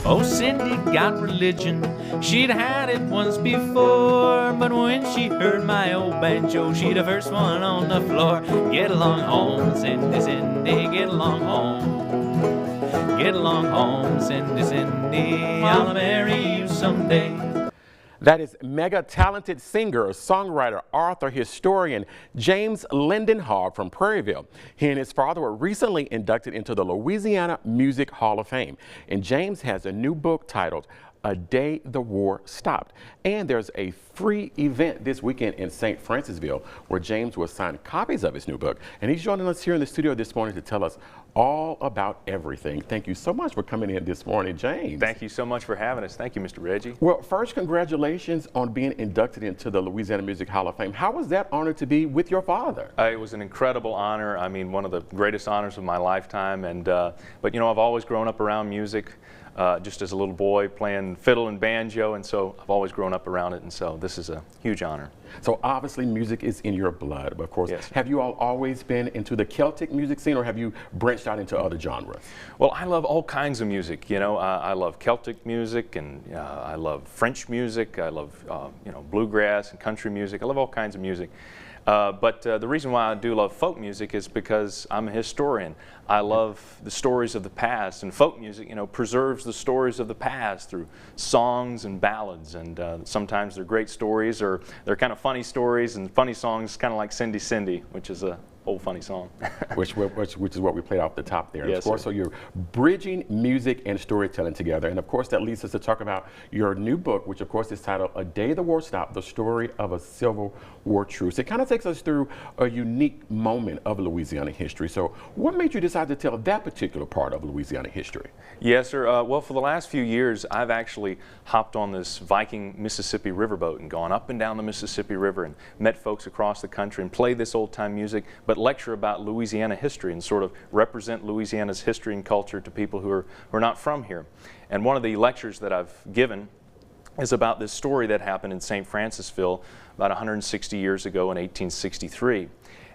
Oh, Cindy got religion, she'd had it once before, but when she heard my old banjo, she'd the first one on the floor. Get along home, Cindy, Cindy, get along home. Get along home, Cindy, Cindy, I'll marry you someday. That is mega talented singer, songwriter, author, historian James Linden Hogg from Prairieville. He and his father were recently inducted into the Louisiana Music Hall of Fame. And James has a new book titled A Day the War Stopped. And there's a free event this weekend in St. Francisville where James will sign copies of his new book. And he's joining us here in the studio this morning to tell us all about everything. Thank you so much for coming in this morning, James. Thank you so much for having us. Thank you, Mr. Reggie. Well, first, congratulations on being inducted into the Louisiana Music Hall of Fame. How was that honor to be with your father? It was an incredible honor. I mean, one of the greatest honors of my lifetime. And but you know, I've always grown up around music. Just as a little boy playing fiddle and banjo, and so I've always grown up around it, and so this is a huge honor. So obviously music is in your blood, of course. Yes. Have you all always been into the Celtic music scene, or have you branched out into other genres? Well, I love all kinds of music. You know, I love Celtic music, and I love French music. I love you know, bluegrass and country music. I love all kinds of music. But the reason why I do love folk music is because I'm a historian. I love the stories of the past, and folk music, you know, preserves the stories of the past through songs and ballads. And sometimes they're great stories, or they're kind of funny stories and funny songs, kind of like Cindy Cindy, which is a old funny song. which is what we played off the top there. Yes, of course, sir. so you're bridging music and storytelling together. And of course, that leads us to talk about your new book, which of course is titled A Day the War Stopped, the story of a Civil War truce. It kind of takes us through a unique moment of Louisiana history. So what made you decide to tell that particular part of Louisiana history? Yes, sir. Well, for the last few years, I've actually hopped on this Viking Mississippi riverboat and gone up and down the Mississippi River and met folks across the country and played this old time music, but lecture about Louisiana history and sort of represent Louisiana's history and culture to people who are not from here. And one of the lectures that I've given is about this story that happened in St. Francisville about 160 years ago in 1863.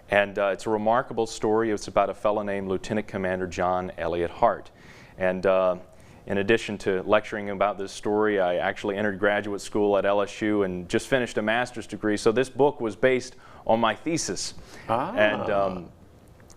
And it's a remarkable story. It's about a fellow named Lieutenant Commander John Elliott Hart. And in addition to lecturing about this story, I actually entered graduate school at LSU and just finished a master's degree. So this book was based on my thesis. And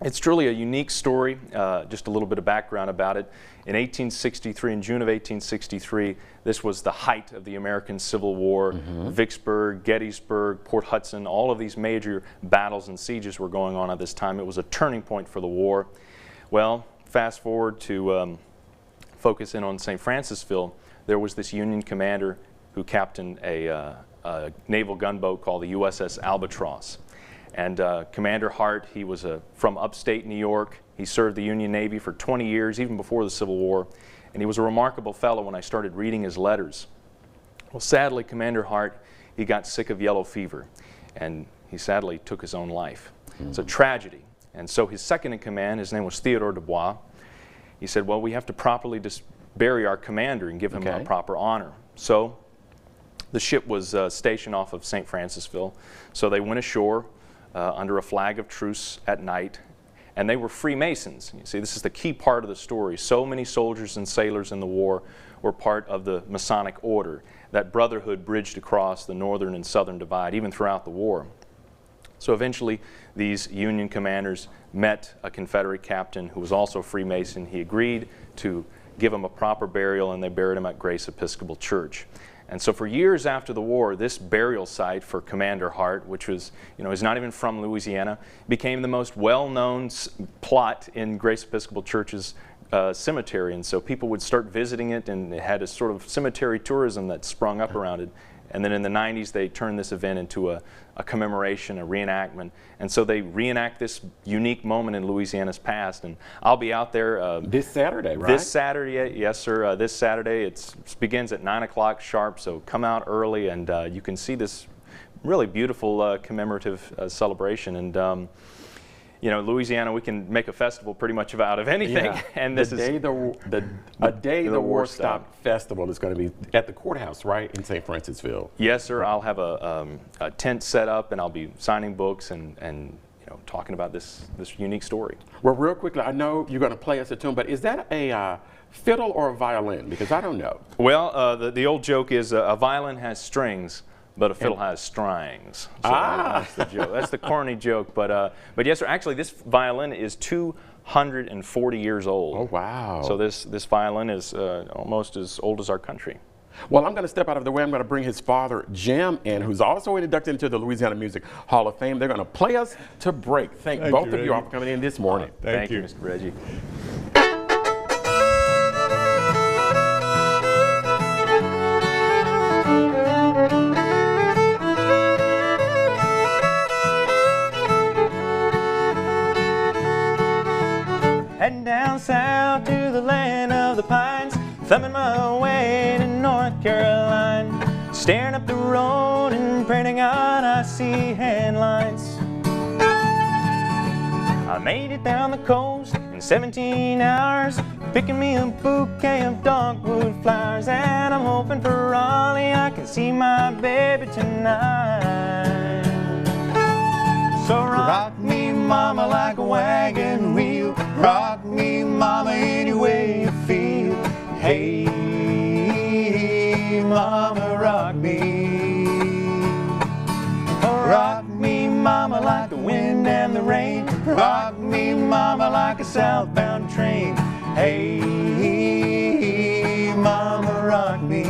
it's truly a unique story. Just a little bit of background about it. In 1863, in June of 1863, this was the height of the American Civil War. Vicksburg, Gettysburg, Port Hudson, all of these major battles and sieges were going on at this time. It was a turning point for the war. Well, fast forward to focus in on St. Francisville, there was this Union commander who captained a naval gunboat called the USS Albatross. And Commander Hart, he was from upstate New York. He served the Union Navy for 20 years, even before the Civil War. And he was a remarkable fellow when I started reading his letters. Well, sadly, Commander Hart, he got sick of yellow fever, and he sadly took his own life. It's a tragedy. And so his second in command, his name was Theodore Dubois, he said, well, we have to properly bury our commander and give him a proper honor. So the ship was stationed off of St. Francisville. So they went ashore under a flag of truce at night, and they were Freemasons. You see, this is the key part of the story. So many soldiers and sailors in the war were part of the Masonic order. That brotherhood bridged across the northern and southern divide, even throughout the war. So eventually, these Union commanders met a Confederate captain who was also a Freemason. He agreed to give him a proper burial, and they buried him at Grace Episcopal Church. And so for years after the war, this burial site for Commander Hart, which was, you know, is not even from Louisiana, became the most well-known plot in Grace Episcopal Church's cemetery. And so people would start visiting it, and it had a sort of cemetery tourism that sprung up around it. And then in the 90s, they turned this event into a commemoration, a reenactment. And so they reenact this unique moment in Louisiana's past. And I'll be out there. This Saturday, right? This Saturday, yes, sir. This Saturday. It begins at 9 o'clock sharp, so come out early, and you can see this really beautiful commemorative celebration. And you know, Louisiana, we can make a festival pretty much out of anything. Yeah. And this A Day the War Stopped festival is going to be at the courthouse, right, in St. Francisville. Yes, sir. I'll have a tent set up, and I'll be signing books and you know, talking about this unique story. Well, real quickly, I know you're going to play us a tune, but is that a fiddle or a violin? Because I don't know. Well, the old joke is a violin has strings, but a fiddle has strings. So that's the joke. That's the corny joke. But yes, sir. Actually, this violin is 240 years old. Oh, wow. So this violin is almost as old as our country. Well, I'm going to step out of the way. I'm going to bring his father, Jim, in, who's also inducted into the Louisiana Music Hall of Fame. They're going to play us to break. Thank both of you all for coming in this morning. Thank you, Mr. Reggie. Heading down south to the land of the pines, thumbing my way to North Carolina, staring up the road and praying to God I see headlines. I made it down the coast in 17 hours, picking me a bouquet of dogwood flowers, and I'm hoping for Raleigh I can see my baby tonight. So rock me, mama, like a wagon wheel. Rock me, mama, any way you feel. Hey, mama, rock me. Rock me, mama, like the wind and the rain. Rock me, mama, like a southbound train. Hey, mama, rock me.